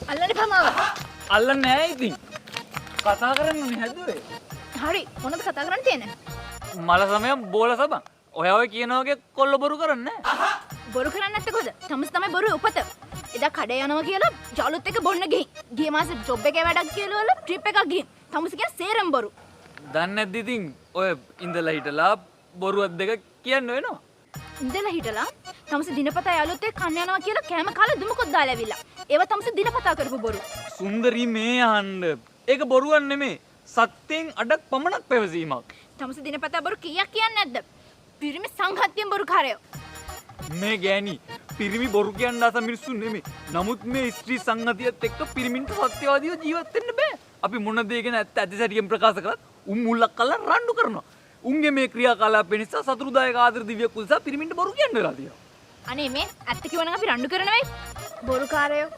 අල්ලන්න පමාව. අල්ලන්නේ නැහැ ඉතින්. කතා කරන්න හැදුවේ. හරි මොනවද කතා කරන්න තියෙන්නේ? මල සමය බෝල සබන්. ඔය ඔය කියන වගේ කොල්ල බොරු කරන්නේ නැහැ. බොරු කරන්නේ නැත්තේ කොහොද? තමස් තමයි බොරු උපත. එදා කඩේ යනවා කියලා ජාලුත් එක්ක බොන්න ගිහින්. ගිය මාසේ ජොබ් එකේ වැඩක් කියලා වල ට්‍රිප් එකක් ගිහින්. තමස් කියන සේරම බොරු. දන්නේ නැද්ද ඉතින් ඔය ඉඳලා හිටලා බොරුවක් දෙක කියන්න වෙනවා. ඉඳලා හිටලා තමස් දිනපතා යාළුවොත් එක්ක කන්න යනවා කියලා කෑම කාලා දුමකොත් දාලා ඇවිල්ලා. ඒව තමස් දිනපතා කරපු බොරු. සුන්දරී මේ අහන්න. ඒක බොරුවක් නෙමේ. සත්‍යයෙන් අඩක් පමණක් පැවසීමක්. තමස් දිනපතා බොරු කීයක් කියන්නේ නැද්ද? පිරිමි සංඝාතියෙන් බොරු කාරයෝ. මේ ගෑණි පිරිමි බොරු කියන්න ආස මිනිස්සු නෙමේ. නමුත් මේ ස්ත්‍රී සංගතියත් එක්ක පිරිමින්ට සත්‍යවාදීව ජීවත් වෙන්න බෑ. අපි මොන දේ ගැන ඇත්ත ඇතිසැටියෙන් ප්‍රකාශ කරත් උන් මුල්ලක් කල්ලා රණ්ඩු කරනවා. උන්ගේ මේ ක්‍රියාකලාපය නිසා සතුරුදායක ආදර දිව්‍ය කුල්සා පිරිමින්ට බොරු කියන්න වෙලා තියෙනවා. අනේ මේ ඇත්ත කිව්වනම් අපි රණ්ඩු කරනවයි. බොරු කාරයෝ.